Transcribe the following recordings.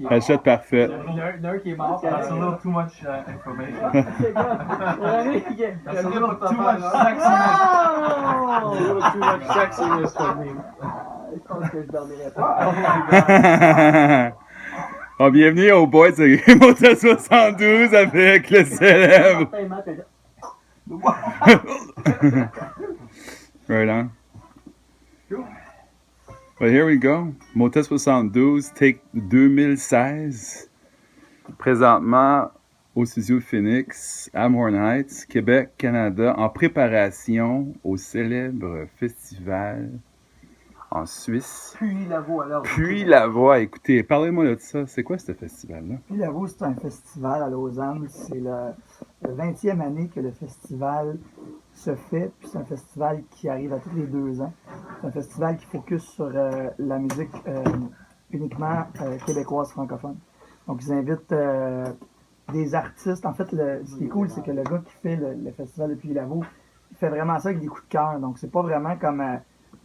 Achète parfait. Il y en a un qui est mort, that's a little too much information. That's a little too much sexiness. A little too much sexiness for me. Je pense que je dormirai pas. Oh, bienvenue au boys de Motel 72 avec le célèbre. Right on. But here we go. Motel 72, take 2016. Présentement au studio Phoenix, à Moorn Heights, Québec, Canada, en préparation au célèbre festival en Suisse. Puy-Lavoie. Écoutez, parlez-moi de ça. C'est quoi ce festival-là? Puy-Lavoie, c'est un festival à Lausanne. C'est le 20e année que le festival se fait. Puis c'est un festival qui arrive à tous les 2 ans. C'est un festival qui focus sur la musique uniquement québécoise francophone. Donc, ils invitent des artistes. En fait, ce qui est cool, c'est que le gars qui fait le festival de Puy-Lavoie, il fait vraiment ça avec des coups de cœur. Donc, c'est pas vraiment comme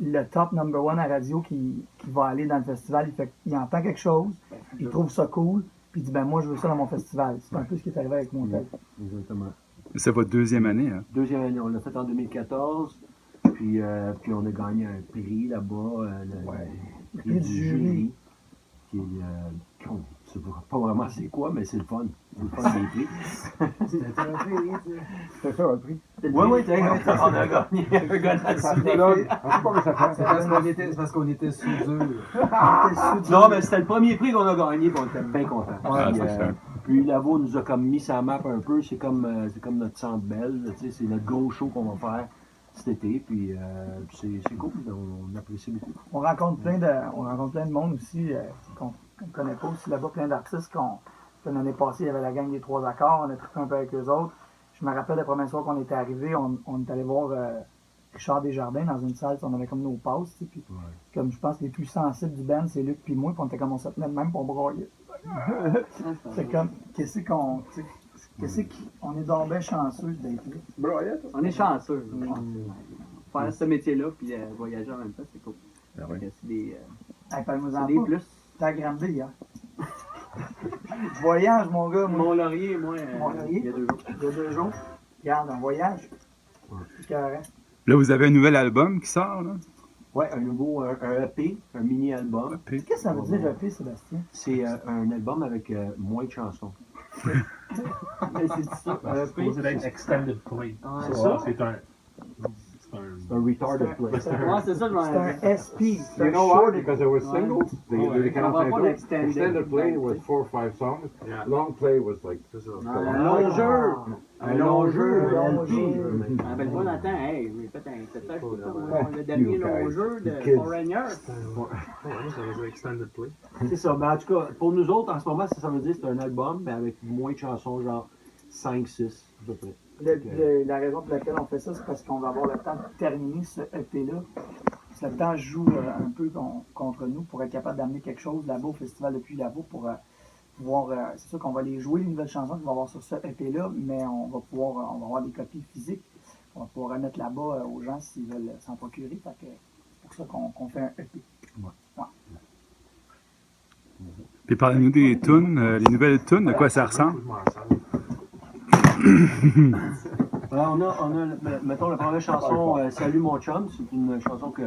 le top number one à radio qui va aller dans le festival. Il entend quelque chose, il trouve ça cool, puis il dit, ben moi, je veux ça dans mon festival. C'est un peu ce qui est arrivé avec Motel. Exactement. C'est votre deuxième année, hein? Deuxième année, on l'a fait en 2014, puis on a gagné un prix là-bas, le prix du jury, qui est, je sais pas vraiment c'est quoi, mais c'est le fun. C'est le fun des prix. C'était un prix, tu sais. C'était ça, un prix. Oui, on a gagné un gars C'est parce qu'on était soudure. Non, mais c'était le premier prix qu'on a gagné, puis on était bien contents. Ah, c'est ça. Puis Lavo nous a comme mis sa map un peu, c'est comme notre centre belle, tu sais, c'est notre gros show qu'on va faire cet été, puis c'est cool, on apprécie beaucoup. On rencontre plein de monde aussi qu'on ne connaît pas aussi là-bas, plein d'artistes l'année passée, il y avait la gang des 3 accords, on a trippé un peu avec eux autres. Je me rappelle la première fois qu'on était arrivé, on est allé voir Richard Desjardins dans une salle, on avait comme nos passes, puis comme je pense que les plus sensibles du band, c'est Luc puis moi, puis on était comme on se tenait de même pour broyer. C'est comme, on est donc bien chanceux d'être là. On est chanceux. Faire ce métier-là, puis voyager en même temps, c'est cool. Ah oui. C'est des, Parle-moi-en c'est des pas. plus. T'as grandi hier. Voyage, mon gars. Mont-Laurier, moi, Mont-Laurier. il y a 2 jours. Il y a 2 jours. Regarde, un voyage. C'est carré. Là, vous avez un nouvel album qui sort, là? Ouais, un nouveau un EP, un mini-album. Qu'est-ce que ça veut dire, EP, Sébastien? C'est un album avec moins de chansons. Mais c'est ça. C'est supposé d'être extended play. C'est ça? C'est un Un retarded play. Ouais, c'est ça, je m'en C'est un SP. C'est You un know short. why? Because it was singles. They On va pas l'extender. extended play was 4 or 5 songs. Yeah. Long play was like Un long jeu. Un long jeu, Un long LP. jeu. Rappelle-moi dans le temps, hey, j'ai fait un testage pour ça, le dernier long jeu de Kids. Foreigner. ça veut dire extended play. C'est ça, mais en tout cas, pour nous autres, en ce moment, ça veut dire que c'est un album, mais avec moins de chansons, genre 5-6 à peu près. La raison pour laquelle on fait ça, c'est parce qu'on va avoir le temps de terminer ce EP-là. Le temps joue un peu contre nous pour être capable d'amener quelque chose là-bas au Festival de Puy-Lavoie pour pouvoir. C'est sûr qu'on va les jouer, les nouvelles chansons qu'on va avoir sur ce EP-là, mais on va avoir des copies physiques. On va pouvoir remettre là-bas aux gens s'ils veulent s'en procurer. Fait que c'est pour ça qu'on fait un EP. Ouais. Puis parlez-nous des tunes, les nouvelles tunes, de quoi ça ressemble? Alors, on a, mettons, la première chanson, Salut mon chum, c'est une chanson que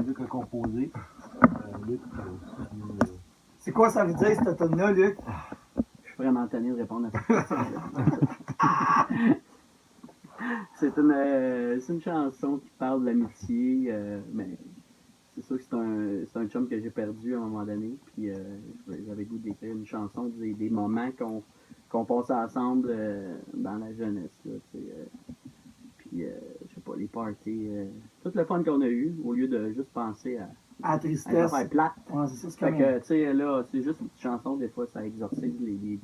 Luc a composée. Luc, C'est quoi ça veut dire, cette tune-là, Luc? Je suis vraiment tanné de répondre à ça. C'est une chanson qui parle de l'amitié, mais c'est sûr que c'est un chum que j'ai perdu à un moment donné, puis j'avais le goût d'écrire une chanson des moments qu'on passait ensemble dans la jeunesse, là, puis je sais pas, les parties, tout le fun qu'on a eu, au lieu de juste penser à À la une tristesse. affaire plate. Ouais, c'est ça, c'est Fait comme que, tu sais, là, c'est juste une petite chanson, des fois, ça exorcise les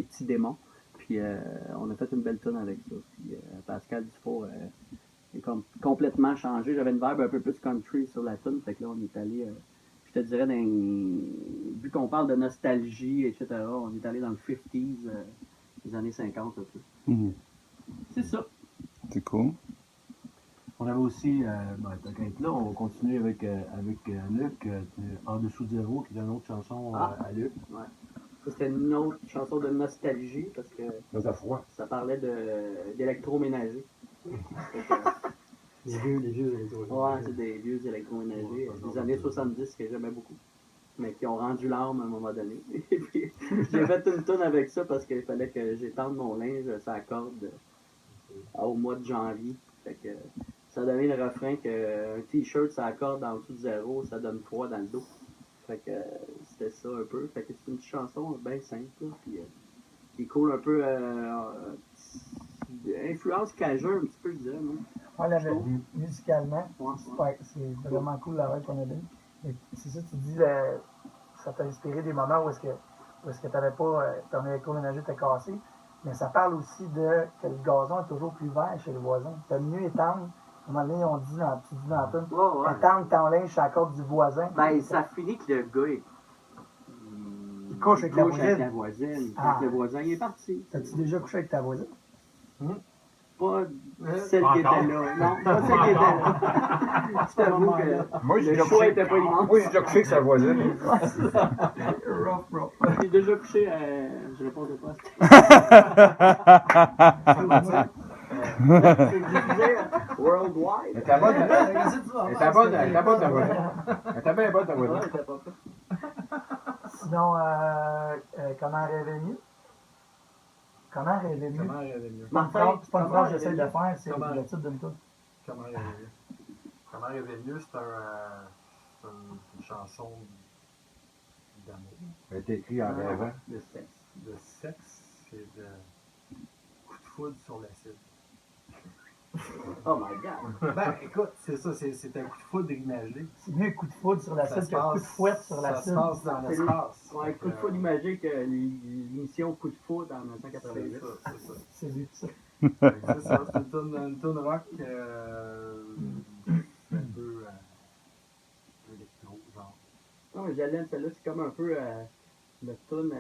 petits démons. Puis, on a fait une belle tune avec ça. Puis, Pascal Dufault est complètement changé. J'avais une vibe un peu plus country sur la tune. Fait que là, on est allé, je te dirais, vu qu'on parle de nostalgie, etc., on est allé dans le 50s, les années 50, un peu. Mhm. C'est ça. C'est cool. On avait aussi, tant qu'à être là, on continue avec Luc, En dessous de zéro, qui est une autre chanson à Luc. Ça, c'était une autre chanson de nostalgie parce que Ça fait froid. ça parlait d'électroménager. Les vieux électroménagers. Ouais, c'est des vieux électroménagers des années 70 que j'aimais beaucoup, mais qui ont rendu l'âme à un moment donné. Et puis, j'ai fait une tonne avec ça parce qu'il fallait que j'étende mon linge sur la corde au mois de janvier. Fait que ça donnait le refrain qu'un t-shirt sur la corde en dessous de zéro, ça donne froid dans le dos. Fait que c'était ça un peu. Fait que c'est une chanson bien simple, là, puis qui coule un peu influence cajun un petit peu, je dirais, non? Ouais, là, musicalement, Ouais, c'est vraiment cool la vibe qu'on a donnée. Et c'est ça, tu dis, ça t'a inspiré des moments où est-ce que t'avais pas, ton électroménager était cassé. Mais ça parle aussi de que le gazon est toujours plus vert chez les voisins. T'as mieux étendre, à un moment donné, on dit tu dis dans la tune, Ouais. étendre ton linge sur la corde du voisin. Ben, ça finit que le gars, Il couche avec la voisine. la voisine. Ah. Fait que le voisin, il est parti. T'as-tu déjà couché avec ta voisine? Pas celle qui était là. Non, pas celle qui était là. Je t'avoue que Moi, j'ai le déjà choix couché. était pas immense. Moi, j'ai déjà couché avec sa voisine. Rough. J'ai déjà couché je répondais pas. C'est diffusé worldwide. Elle était bonne, ta voisine. Elle était bien bonne, ta Ouais, voisine. c'était pas fait. Sinon, comment rêver mieux? Comment rêver mieux? Comment rêver mieux? C'est pas une phrase que j'essaie de Comment faire, c'est Comment- le titre d'une tune. Comment rêver mieux? Comment rêver mieux, c'est une chanson d'amour, Elle était écrite en rêvant. Le sexe. de sexe et de coup de foudre sur l'acide. Oh my god. Ben, écoute, c'est ça, c'est un coup de foudre imagé. C'est mieux un coup de foudre sur l'acide qu'un coup de fouette sur Ça se l'acide. passe dans l'espace. Ouais, coup de foudre imagé que l'émission Coup de foudre en 1988. C'est ça, c'est ça. C'est lui, ça. C'est ça, c'est une toune rock un peu électro, genre. Non, mais j'allais celle-là, c'est comme un peu le tune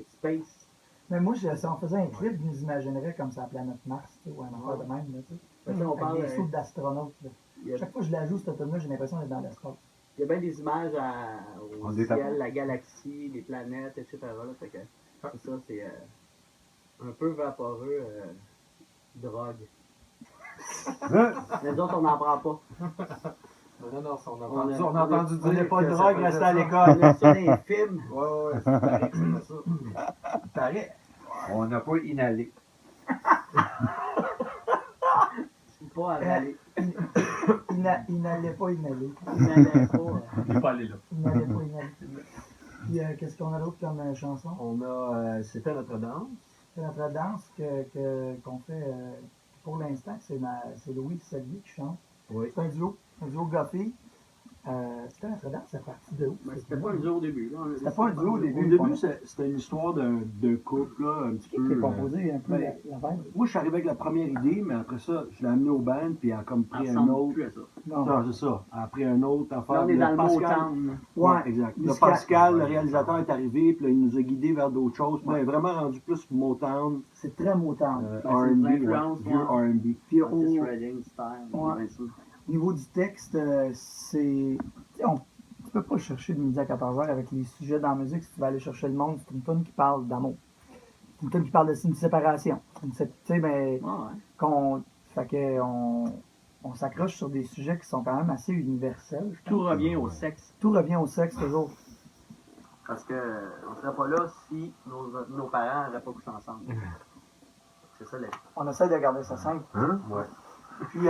Space. Mais moi, si on faisait un clip, je nous imaginerais comme ça, la planète Mars, tu sais, ou un affaire de même, là, tu sais. Fait que là, on Avec parle, des sauts d'astronautes, là. Il y a- Chaque fois que je la joue, cette tune-là, j'ai l'impression d'être dans l'espace. il y a bien des images au On ciel, détape. la galaxie, les planètes, etc. Là, fait que, c'est ça, c'est un peu vaporeux, drogue. Les autres, on n'en prend pas. Non, on a On entendu, a- on a entendu On dire n'est pas que de ça drogue, faisait restez à ça. l'école. On a ça dans les films. Ouais, c'est pareil que c'était ça. Il paraît. On n'a pas inhalé. Pas avaler. Il n'allait pas inhaler. Il n'allait pas. Il n'est pas allé là. Il n'allait pas inhaler. Puis, qu'est-ce qu'on a d'autre comme chanson? On a C'était notre danse. C'est notre danse qu'on fait pour l'instant. C'est Louis Salvi qui chante. Oui. C'est un duo gars-fille. C'était notre danse, c'est parti de où? Mais c'était pas un duo au début. Là. C'était pas un duo au Au début. début, c'était une histoire d'un couple, là, un petit Qui peu. a composé un peu ben, la vibe? Moi, je suis arrivé avec la première idée, mais après ça, je l'ai amené au band, puis elle a comme Ça pris un ressemble autre. plus à ça. Non. Non, c'est ça. Elle a pris un autre affaire. Là, on est Le dans le Pascal- Motown. Ouais, Ouais. exact. Le Musical. Pascal, le réalisateur, est arrivé, puis là, il nous a guidés vers d'autres choses. Puis là, il est vraiment rendu plus Motown, C'est très Motown. Ben, c'est R&B, des ouais, influences, vieux ouais. R&B. Puis Otis au Redding style. Ouais. bien sûr. niveau du texte, c'est. Tu sais, tu peux pas chercher de midi à 14h avec les sujets dans la musique si tu vas aller chercher le monde. C'est une tune qui parle d'amour. C'est une tune qui parle d'une séparation. Tu sais, mais Ouais. fait que on s'accroche sur des sujets qui sont quand même assez universels. je Tout pense. revient au sexe. Tout revient au sexe toujours. Parce que on serait pas là si nos parents n'auraient pas couché ensemble. C'est ça, On essaie de garder ça simple. Hein? Ouais. Puis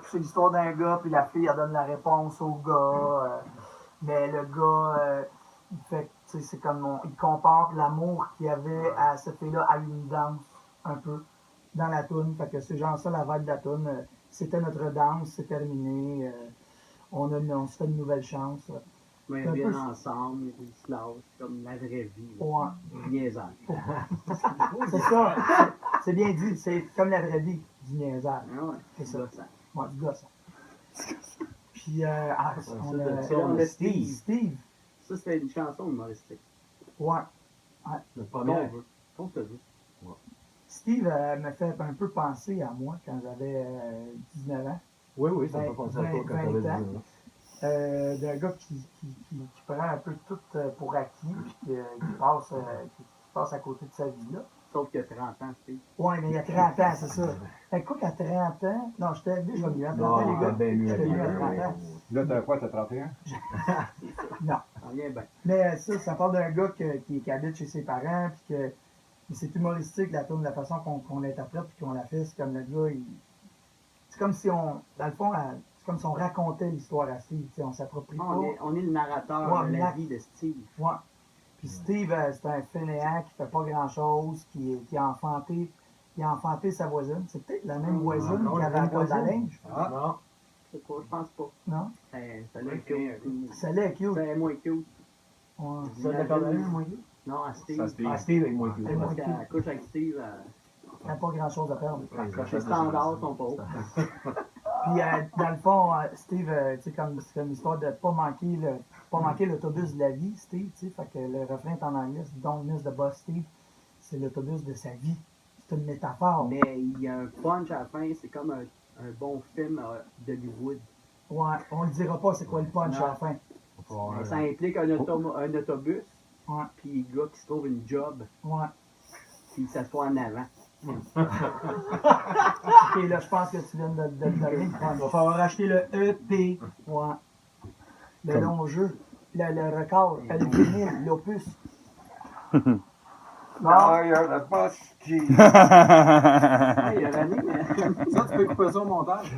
c'est l'histoire d'un gars, puis la fille elle donne la réponse au gars. Mais le gars, il fait, tu sais, c'est comme il compare l'amour qu'il y avait à cette fille-là à une danse, un peu, dans la toune. Fait que c'est genre ça la vibe de la toune. C'était notre danse, c'est terminé. On se fait une nouvelle chance. Mais C'est un ils peu viennent ça. ensemble, ils se lâchent, comme la vraie vie. Ouais. Du niaisage. C'est ça. C'est bien dit. C'est comme la vraie vie du niaisage. Ah ouais. C'est ça. Ça. Ouais, du gosse. Puis, on a Steve. Steve. Ça, c'était une chanson humoristique. Ouais. La Qu'on première. veut. Qu'on te veut. Steve m'a fait un peu penser à moi quand j'avais 19 ans. Oui, oui, ça me fait penser à toi quand t'avais 20 ans. 19 ans. D'un gars qui prend un peu tout pour acquis, puis qui passe à côté de sa vie là. Sauf que 30 ans, Steve. Ouais, mais il y a 30 ans, c'est ça. Fait que quoi qu'à 30 ans, non, j'étais déjà mieux. À 30 ans, les gars, bien mieux. j'étais mieux à 30 ans. Là, t'as quoi, t'as 31? Non. On vient bien. Mais ça parle d'un gars qui habite chez ses parents, puis que c'est humoristique, la tourne, la façon qu'on l'interprète, puis qu'on la fait. C'est comme le gars, c'est comme si on, dans le fond, c'est comme si on racontait l'histoire à Steve, tu sais, on s'approprie pas. On est le narrateur Ouais, de la vie de Steve. Ouais. Puis Steve, c'est un fainéant qui fait pas grand-chose, qui a enfanté sa voisine. C'est peut-être la même voisine non, qui la avait même encore de la voisine. linge. Ah, Non. Je sais pas, je pense pas. Non? Ça l'a cute. Celle-là est cute. C'est moins cute. Ouais. Ça, d'accord, la même, moi. Non, à Steve. Ça, Steve. Ah, Steve avec moi. Elle est moins Parce cute. qu'elle couche avec Steve, Elle n'a pas grand-chose à perdre. les standards sont pas hauts. Puis, dans le fond, Steve, tu sais, c'est comme l'histoire de pas manquer l'autobus de la vie, Steve, tu sais. Fait que le refrain est en anglais, c'est Don't miss the bus, Steve. C'est l'autobus de sa vie. C'est une métaphore. Mais il y a un punch à la fin, c'est comme un bon film d'Hollywood. Ouais, on le dira pas c'est quoi le punch à la fin. Mais ça implique un autobus, Ouais, puis le gars qui se trouve une job, ouais. puis il s'assoit en avant. Ok, là, je pense que tu viens de donner le punch. Il va falloir acheter le EP. Ouais. Le long jeu, le record, le vinyle, l'opus. Bon, Fire the bus key. Il a ramené, mais Ça, tu peux couper ça au montage.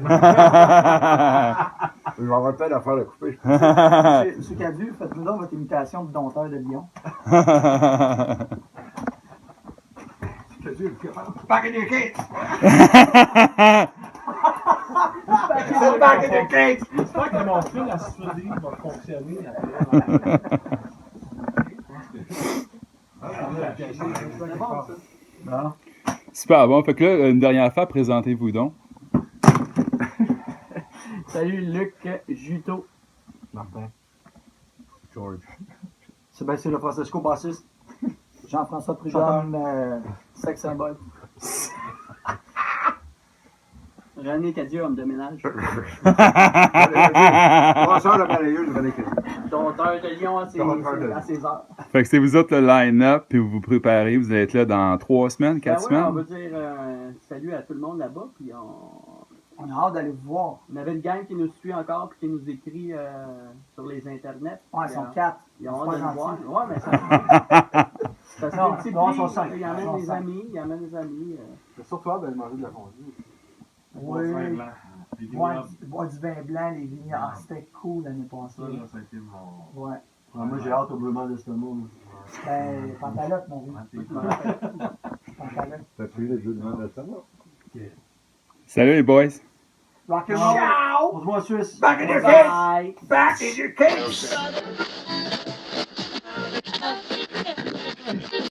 Je vais avoir peut-être à faire le couper. Monsieur Cadu, faites-nous donc votre imitation de dompteur de Lyon. Back in your cage! C'est back in your cage! J'espère que mon fil à souder va fonctionner après. c'est bon ça. Super bon. Fait que là, une dernière fois, présentez-vous donc. Salut Luc Juteau. Martin. George. Sébastien Le Francesco, bassiste. Jean-François Prudhomme, sex symbole. René Cadieux, homme de ménage. Passeur de balayeuse, René Cadieux. Dompteur de Lyon à ses heures. Fait que c'est vous autres le line-up, puis vous vous préparez. Vous allez être là dans 3 semaines, 4 Ben ouais, semaines. on va dire salut à tout le monde là-bas, puis On a hâte d'aller vous voir. on avait une gang qui nous suit encore, puis qui nous écrit sur les internets. Ouais, ils sont 4. Ils ont C'est hâte de pas nous voir. gentil. Ouais, mais ça. Ça se Non, multiplie, non, ils sont cinq. il y amène Ils sont des cinq. amis, il amène des amis. C'est surtout hâte d'aller manger de la fondue. Oui. Boire du vin blanc, les vignes. Ah, c'était cool l'année passée. Ça a été mon... Ouais. Moi, j'ai hâte au brûlement d'estomac. Ben, pantalotte, mon vieux. Pantalotte. T'as-tu eu les jeux de main de ça, là? Salut les boys. Rock and roll. On se voit en Suisse. Back in your cage! Bye! Back in your cage!